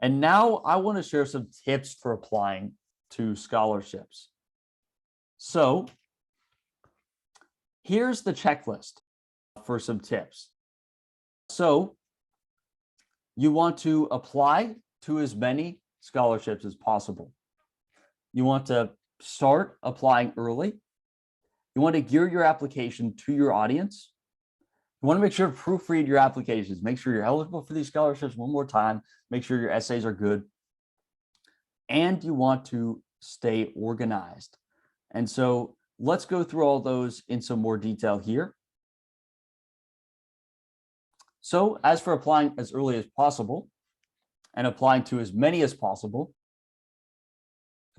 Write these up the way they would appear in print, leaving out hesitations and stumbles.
And now I want to share some tips for applying to scholarships. So here's the checklist for some tips. So you want to apply to as many scholarships as possible. You want to start applying early. You want to gear your application to your audience. You want to make sure to proofread your applications. Make sure you're eligible for these scholarships one more time. Make sure your essays are good. And you want to stay organized. And so let's go through all those in some more detail here. So as for applying as early as possible and applying to as many as possible,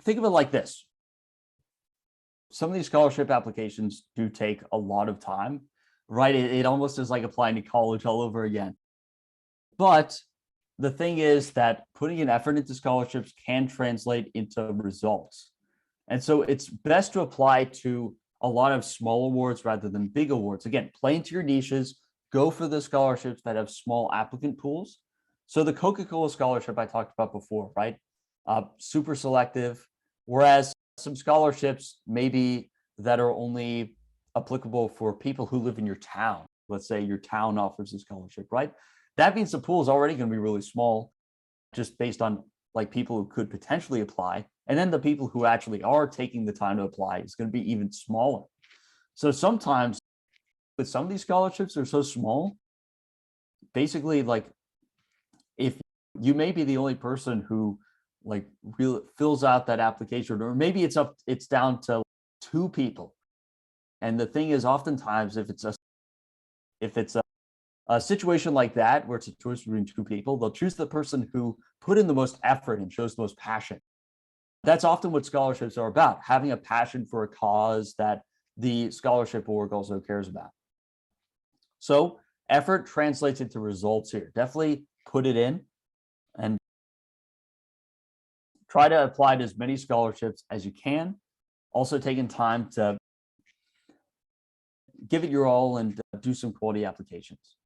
think of it like this. Some of these scholarship applications do take a lot of time, right? It almost is like applying to college all over again. But the thing is that putting an effort into scholarships can translate into results. And so it's best to apply to a lot of small awards rather than big awards. Again, play into your niches, go for the scholarships that have small applicant pools. So the Coca-Cola scholarship I talked about before, right? Super selective, whereas some scholarships maybe that are only applicable for people who live in your town. Let's say your town offers a scholarship, right? That means the pool is already going to be really small, just based on like people who could potentially apply. And then the people who actually are taking the time to apply is going to be even smaller. So sometimes with some of these scholarships, they're so small, basically like if you may be the only person who like really fills out that application, or maybe it's down to 2 people. And the thing is, oftentimes if it's a situation like that where it's a choice between 2 people, they'll choose the person who put in the most effort and shows the most passion. That's often what scholarships are about, having a passion for a cause that the scholarship org also cares about. So effort translates into results here. Definitely put it in and try to apply to as many scholarships as you can. Also taking time to give it your all and do some quality applications.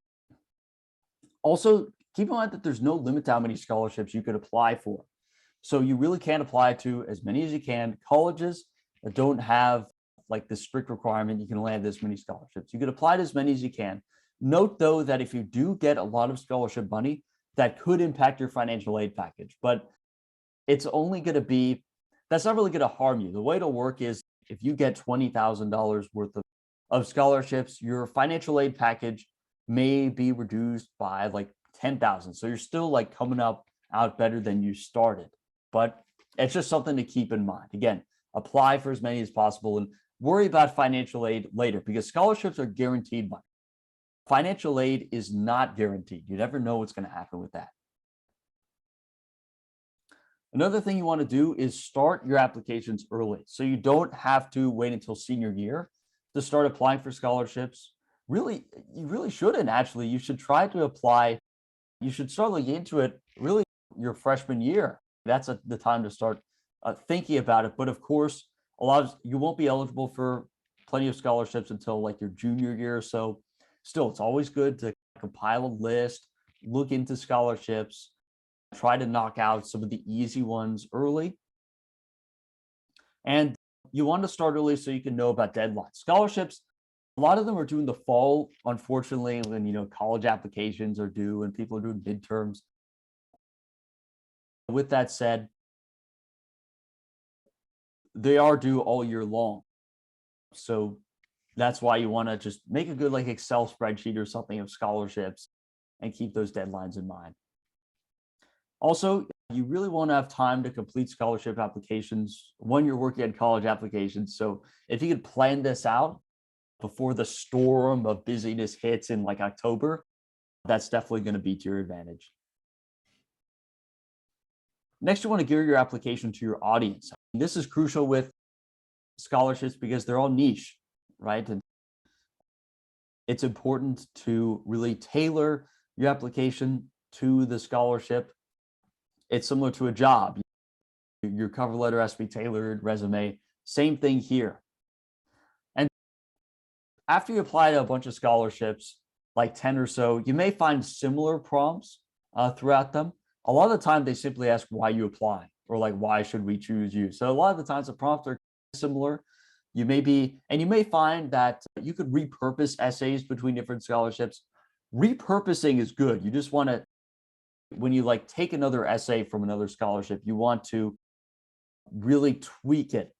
Also, keep in mind that there's no limit to how many scholarships you could apply for. So you really can apply to as many as you can. Colleges don't have like this strict requirement you can only have this many scholarships. You could apply to as many as you can. Note though that if you do get a lot of scholarship money, that could impact your financial aid package, but it's only going to be, that's not really going to harm you. The way it'll work is if you get $20,000 worth of scholarships, your financial aid package may be reduced by like 10,000. So you're still like coming out better than you started, but it's just something to keep in mind. Again, apply for as many as possible and worry about financial aid later because scholarships are guaranteed money. Financial aid is not guaranteed. You never know what's going to happen with that. Another thing you want to do is start your applications early. So you don't have to wait until senior year to start applying for scholarships. Really, you really shouldn't actually. You should try to apply. You should start looking into it really your freshman year. That's the time to start thinking about it. But of course, you won't be eligible for plenty of scholarships until like your junior year. So still, it's always good to compile a list, look into scholarships, try to knock out some of the easy ones early. And you want to start early so you can know about deadlines. Scholarships, a lot of them are due in the fall, unfortunately, when college applications are due and people are doing midterms. With that said, they are due all year long. So that's why you want to just make a good like Excel spreadsheet or something of scholarships and keep those deadlines in mind. Also, you really want to have time to complete scholarship applications when you're working on college applications. So if you could plan this out before the storm of busyness hits in like October, that's definitely going to be to your advantage. Next, you want to gear your application to your audience. This is crucial with scholarships because they're all niche, right? And it's important to really tailor your application to the scholarship. It's similar to a job. Your cover letter has to be tailored, resume, same thing here. And after you apply to a bunch of scholarships, like 10 or so, you may find similar prompts throughout them. a lot of the time they simply ask why you apply, or like, why should we choose you? So a lot of the times the prompts are similar. You may find that you could repurpose essays between different scholarships. Repurposing is good. You just want to, when you like take another essay from another scholarship, you want to really tweak it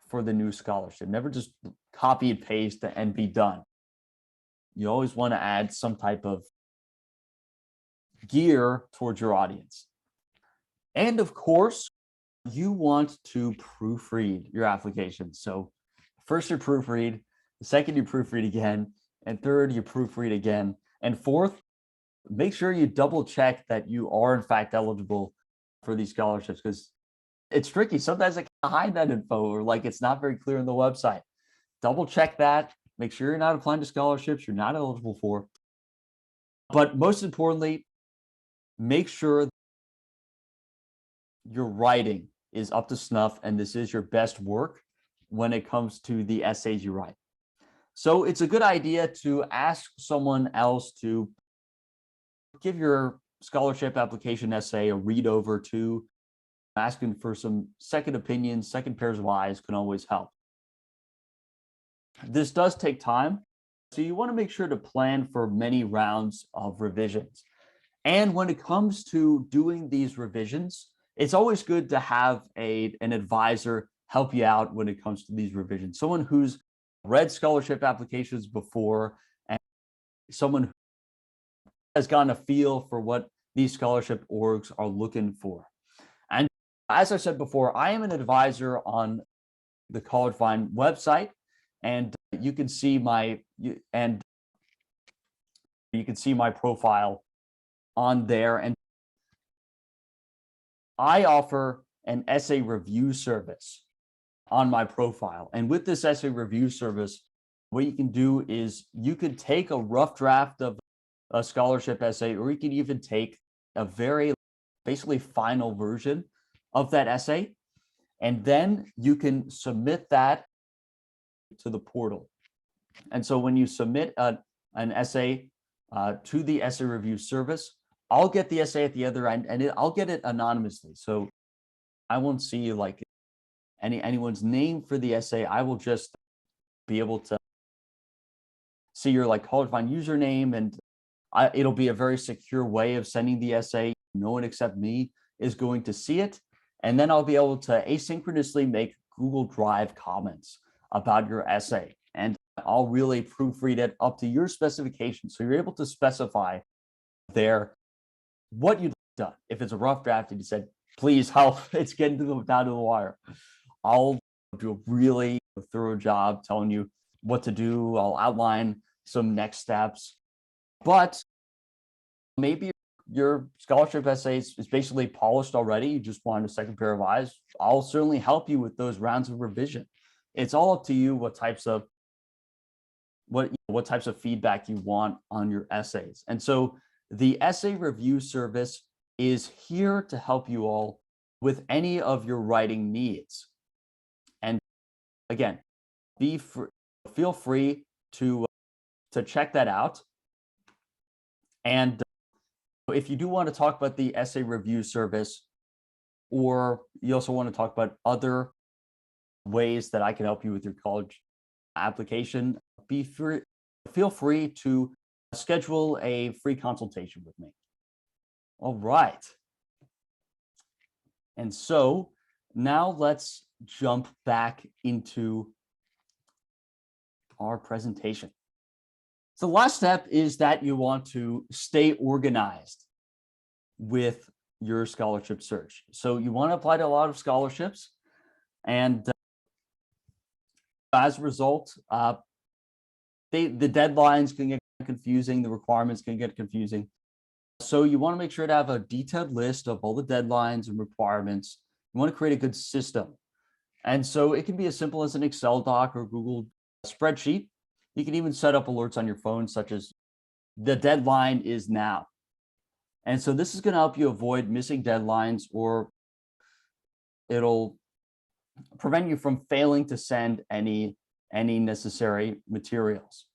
for the new scholarship. Never just copy and paste and be done. You always want to add some type of gear towards your audience. And of course, you want to proofread your application. So first you proofread, the second you proofread again, and third you proofread again, and fourth, make sure you double check that you are in fact eligible for these scholarships, because it's tricky. Sometimes I can hide that info, or like it's not very clear on the website. Double check that. Make sure you're not applying to scholarships you're not eligible for. But most importantly, make sure your writing is up to snuff and this is your best work when it comes to the essays you write. So it's a good idea to ask someone else to give your scholarship application essay a read over too. Asking for some second opinions, second pairs of eyes can always help. This does take time, so you want to make sure to plan for many rounds of revisions. And when it comes to doing these revisions, it's always good to have an advisor help you out when it comes to these revisions. Someone who's read scholarship applications before, and someone who has gotten a feel for what these scholarship orgs are looking for. And as I said before, I am an advisor on the CollegeVine website, and you can see my profile on there. And I offer an essay review service on my profile. And with this essay review service, what you can do is you can take a rough draft of a scholarship essay, or you can even take a very basically final version of that essay, and then you can submit that to the portal. And so when you submit an essay to the essay review service, I'll get the essay at the other end, and I'll get it anonymously. So I won't see like anyone's name for the essay. I will just be able to see your like CollegeVine username, and it'll be a very secure way of sending the essay. No one except me is going to see it. And then I'll be able to asynchronously make Google Drive comments about your essay. And I'll really proofread it up to your specifications. So you're able to specify there what you've done. If it's a rough draft and you said, please help, it's getting down to the wire, I'll do a really thorough job telling you what to do. I'll outline some next steps. But maybe your scholarship essay is basically polished already. You just want a second pair of eyes. I'll certainly help you with those rounds of revision. It's all up to you what types of feedback you want on your essays. And so the essay review service is here to help you all with any of your writing needs. And again, feel free to check that out. And if you do want to talk about the essay review service, or you also want to talk about other ways that I can help you with your college application, feel free to schedule a free consultation with me. All right. And so now let's jump back into our presentation. So the last step is that you want to stay organized with your scholarship search. So you want to apply to a lot of scholarships, and as a result, the deadlines can get confusing, the requirements can get confusing. So you want to make sure to have a detailed list of all the deadlines and requirements. You want to create a good system. And so it can be as simple as an Excel doc or Google spreadsheet. You can even set up alerts on your phone, such as the deadline is now. And so this is going to help you avoid missing deadlines, or it'll prevent you from failing to send any necessary materials.